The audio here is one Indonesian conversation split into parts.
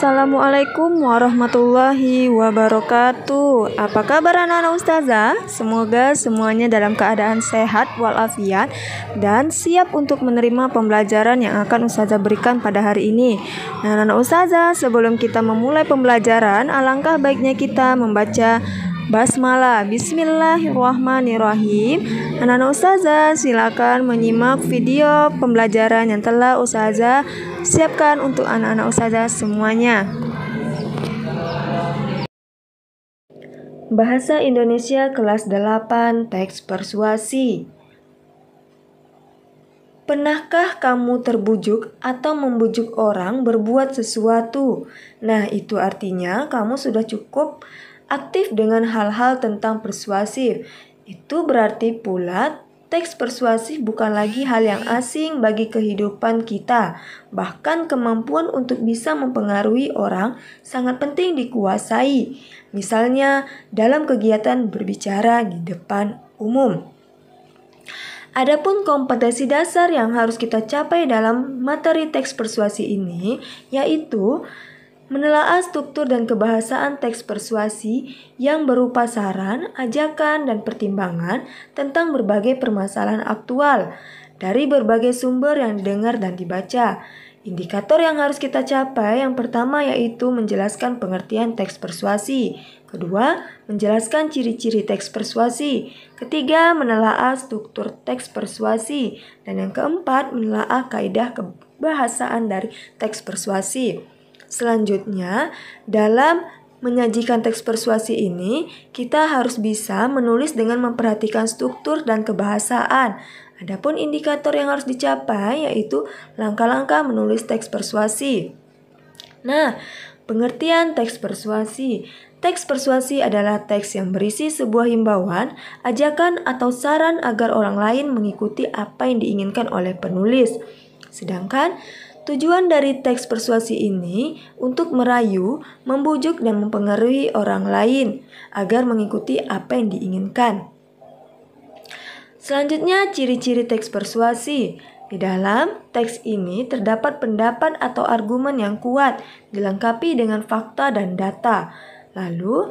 Assalamualaikum warahmatullahi wabarakatuh. Apa kabar anak-anak ustazah? Semoga semuanya dalam keadaan sehat walafiat dan siap untuk menerima pembelajaran yang akan ustazah berikan pada hari ini. Nah, anak-anak ustazah, sebelum kita memulai pembelajaran, alangkah baiknya kita membaca basmalah. Bismillahirrahmanirrahim. Anak-anak ustazah, silakan menyimak video pembelajaran yang telah ustazah siapkan untuk anak-anak ustazah semuanya. Bahasa Indonesia kelas 8, teks persuasi. Pernahkah kamu terbujuk atau membujuk orang berbuat sesuatu? Nah, itu artinya kamu sudah cukup aktif dengan hal-hal tentang persuasif. Itu berarti pula teks persuasif bukan lagi hal yang asing bagi kehidupan kita. Bahkan kemampuan untuk bisa mempengaruhi orang sangat penting dikuasai. Misalnya dalam kegiatan berbicara di depan umum. Adapun kompetensi dasar yang harus kita capai dalam materi teks persuasi ini yaitu menelaah struktur dan kebahasaan teks persuasi yang berupa saran, ajakan, dan pertimbangan tentang berbagai permasalahan aktual dari berbagai sumber yang didengar dan dibaca. Indikator yang harus kita capai yang pertama yaitu menjelaskan pengertian teks persuasi. Kedua, menjelaskan ciri-ciri teks persuasi. Ketiga, menelaah struktur teks persuasi. Dan yang keempat, menelaah kaidah kebahasaan dari teks persuasi. Selanjutnya, dalam menyajikan teks persuasi ini, kita harus bisa menulis dengan memperhatikan struktur dan kebahasaan. Adapun indikator yang harus dicapai yaitu langkah-langkah menulis teks persuasi. Nah, pengertian teks persuasi. Teks persuasi adalah teks yang berisi sebuah himbauan, ajakan, atau saran agar orang lain mengikuti apa yang diinginkan oleh penulis. Sedangkan tujuan dari teks persuasi ini untuk merayu, membujuk, dan mempengaruhi orang lain agar mengikuti apa yang diinginkan. Selanjutnya, ciri-ciri teks persuasi. Di dalam teks ini terdapat pendapat atau argumen yang kuat, dilengkapi dengan fakta dan data. Lalu,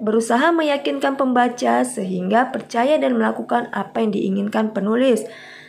berusaha meyakinkan pembaca sehingga percaya dan melakukan apa yang diinginkan penulis.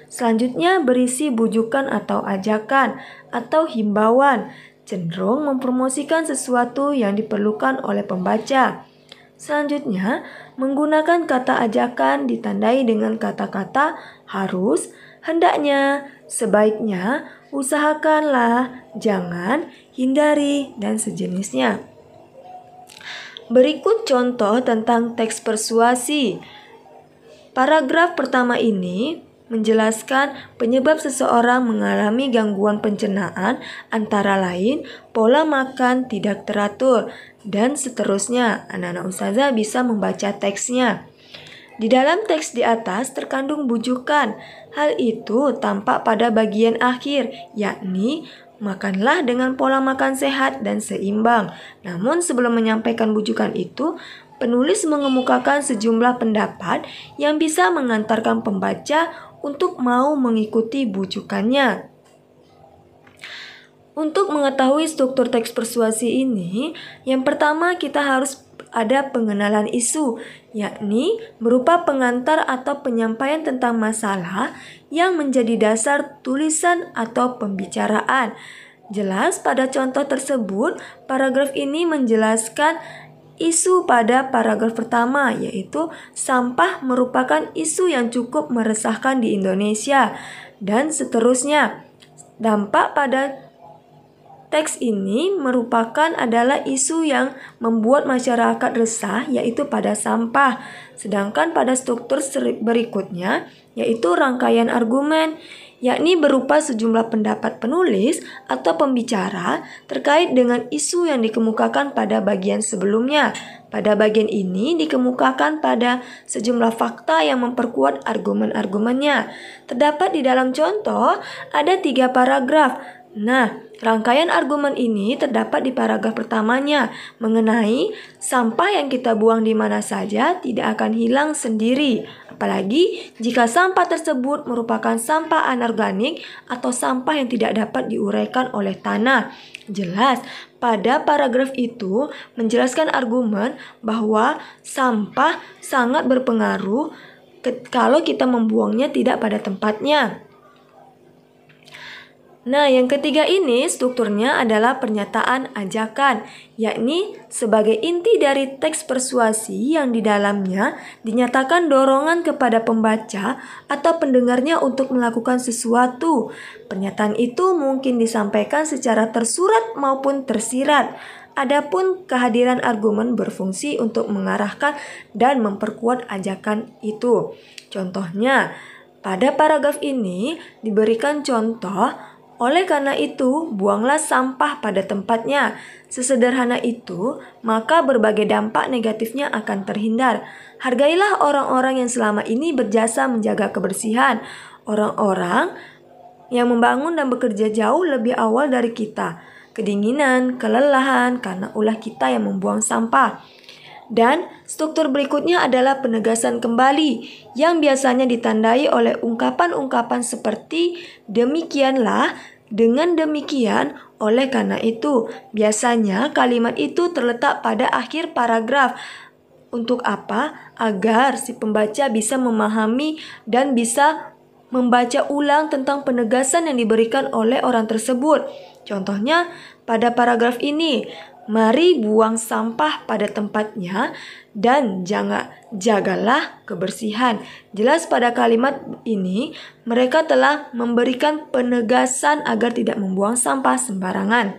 Selanjutnya berisi bujukan atau ajakan atau himbauan, cenderung mempromosikan sesuatu yang diperlukan oleh pembaca. Selanjutnya, menggunakan kata ajakan ditandai dengan kata-kata harus, hendaknya, sebaiknya, usahakanlah, jangan, hindari, dan sejenisnya. Berikut contoh tentang teks persuasi. Paragraf pertama ini menjelaskan penyebab seseorang mengalami gangguan pencernaan antara lain pola makan tidak teratur dan seterusnya. Anak-anak ustazah bisa membaca teksnya. Di dalam teks di atas terkandung bujukan. Hal itu tampak pada bagian akhir, yakni makanlah dengan pola makan sehat dan seimbang. Namun sebelum menyampaikan bujukan itu, penulis mengemukakan sejumlah pendapat yang bisa mengantarkan pembaca untuk mau mengikuti bujukannya. Untuk mengetahui struktur teks persuasi ini, yang pertama kita harus ada pengenalan isu, yakni berupa pengantar atau penyampaian tentang masalah yang menjadi dasar tulisan atau pembicaraan. Jelas pada contoh tersebut, paragraf ini menjelaskan isu pada paragraf pertama, yaitu sampah merupakan isu yang cukup meresahkan di Indonesia, dan seterusnya. Dampak pada teks ini merupakan adalah isu yang membuat masyarakat resah, yaitu pada sampah. Sedangkan pada struktur berikutnya, yaitu rangkaian argumen, yakni berupa sejumlah pendapat penulis atau pembicara terkait dengan isu yang dikemukakan pada bagian sebelumnya. Pada bagian ini dikemukakan pada sejumlah fakta yang memperkuat argumen-argumennya. Terdapat di dalam contoh ada 3 paragraf. Nah, Rangkaian argumen ini terdapat di paragraf pertamanya mengenai sampah yang kita buang di mana saja tidak akan hilang sendiri. Apalagi jika sampah tersebut merupakan sampah anorganik atau sampah yang tidak dapat diuraikan oleh tanah. Jelas, pada paragraf itu menjelaskan argumen bahwa sampah sangat berpengaruh kalau kita membuangnya tidak pada tempatnya. Nah, yang ketiga ini strukturnya adalah pernyataan ajakan, yakni sebagai inti dari teks persuasi yang di dalamnya dinyatakan dorongan kepada pembaca atau pendengarnya untuk melakukan sesuatu. Pernyataan itu mungkin disampaikan secara tersurat maupun tersirat. Adapun kehadiran argumen berfungsi untuk mengarahkan dan memperkuat ajakan itu. Contohnya, pada paragraf ini diberikan contoh. Oleh karena itu, buanglah sampah pada tempatnya. Sesederhana itu, maka berbagai dampak negatifnya akan terhindar. Hargailah orang-orang yang selama ini berjasa menjaga kebersihan. Orang-orang yang membangun dan bekerja jauh lebih awal dari kita. Kedinginan, kelelahan, karena ulah kita yang membuang sampah. Dan struktur berikutnya adalah penegasan kembali yang biasanya ditandai oleh ungkapan-ungkapan seperti demikianlah, dengan demikian, oleh karena itu. Biasanya kalimat itu terletak pada akhir paragraf. Untuk apa? Agar si pembaca bisa memahami dan bisa membaca ulang tentang penegasan yang diberikan oleh orang tersebut. Contohnya pada paragraf ini, mari buang sampah pada tempatnya dan jagalah kebersihan. Jelas pada kalimat ini mereka telah memberikan penegasan agar tidak membuang sampah sembarangan.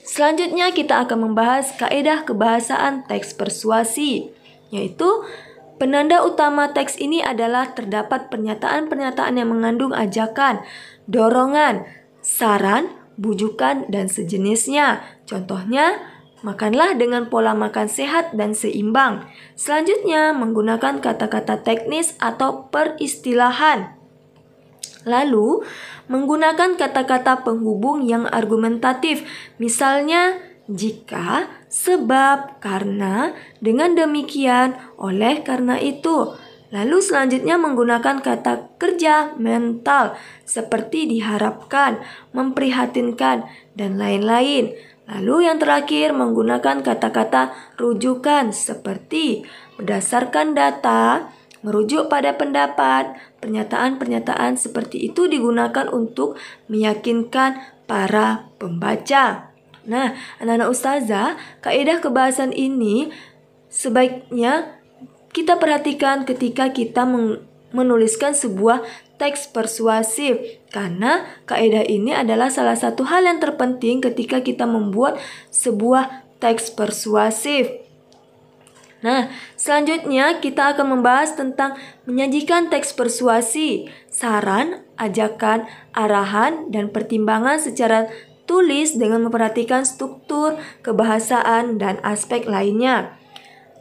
Selanjutnya kita akan membahas kaidah kebahasaan teks persuasi, yaitu penanda utama teks ini adalah terdapat pernyataan-pernyataan yang mengandung ajakan, dorongan, saran, bujukan, dan sejenisnya. Contohnya, makanlah dengan pola makan sehat dan seimbang. Selanjutnya, menggunakan kata-kata teknis atau peristilahan. Lalu, menggunakan kata-kata penghubung yang argumentatif. Misalnya, jika, sebab, karena, dengan demikian, oleh karena itu. Lalu selanjutnya menggunakan kata kerja mental seperti diharapkan, memprihatinkan, dan lain-lain. Lalu yang terakhir menggunakan kata-kata rujukan seperti berdasarkan data, merujuk pada pendapat. Pernyataan-pernyataan seperti itu digunakan untuk meyakinkan para pembaca. Nah, anak-anak ustazah, kaidah kebahasan ini sebaiknya kita perhatikan ketika kita menuliskan sebuah teks persuasif, karena kaidah ini adalah salah satu hal yang terpenting ketika kita membuat sebuah teks persuasif. Nah, selanjutnya kita akan membahas tentang menyajikan teks persuasi, saran, ajakan, arahan, dan pertimbangan secara tulis dengan memperhatikan struktur, kebahasaan, dan aspek lainnya.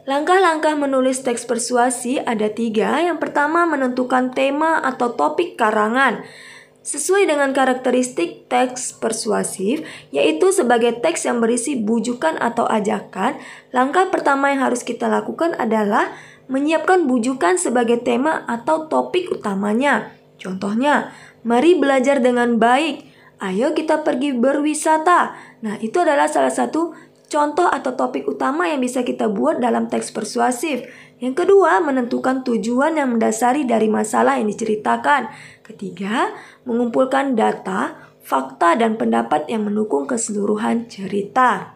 Langkah-langkah menulis teks persuasi ada 3. Yang pertama, menentukan tema atau topik karangan. Sesuai dengan karakteristik teks persuasif, yaitu sebagai teks yang berisi bujukan atau ajakan, langkah pertama yang harus kita lakukan adalah menyiapkan bujukan sebagai tema atau topik utamanya. Contohnya, mari belajar dengan baik, ayo kita pergi berwisata. Nah, itu adalah salah satu contoh atau topik utama yang bisa kita buat dalam teks persuasif. Yang kedua, menentukan tujuan yang mendasari dari masalah yang diceritakan. Ketiga, mengumpulkan data, fakta, dan pendapat yang mendukung keseluruhan cerita.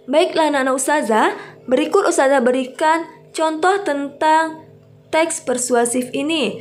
Baiklah anak-anak ustazah, berikut ustazah berikan contoh tentang teks persuasif ini.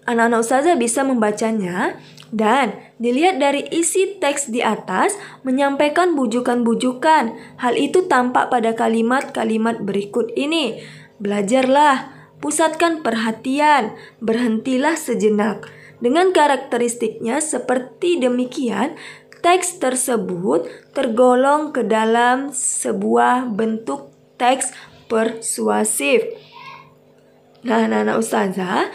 Anak-anak ustazah bisa membacanya dan dilihat dari isi teks di atas menyampaikan bujukan-bujukan. Hal itu tampak pada kalimat-kalimat berikut ini. Belajarlah, pusatkan perhatian, berhentilah sejenak. Dengan karakteristiknya seperti demikian, teks tersebut tergolong ke dalam sebuah bentuk teks persuasif. Nah, anak-anak ustazah,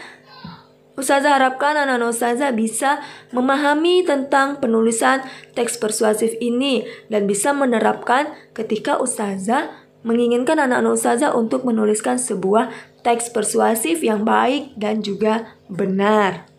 Ustazah harapkan anak-anak ustazah bisa memahami tentang penulisan teks persuasif ini dan bisa menerapkan ketika ustazah menginginkan anak-anak ustazah untuk menuliskan sebuah teks persuasif yang baik dan juga benar.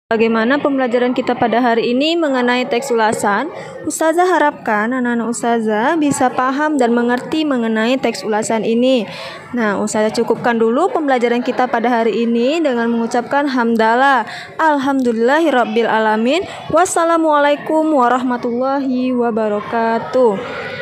Bagaimana pembelajaran kita pada hari ini mengenai teks ulasan? Ustazah harapkan anak-anak ustazah bisa paham dan mengerti mengenai teks ulasan ini. Nah, ustazah cukupkan dulu pembelajaran kita pada hari ini dengan mengucapkan hamdalah. Alhamdulillahirabbil alamin. Wassalamualaikum warahmatullahi wabarakatuh.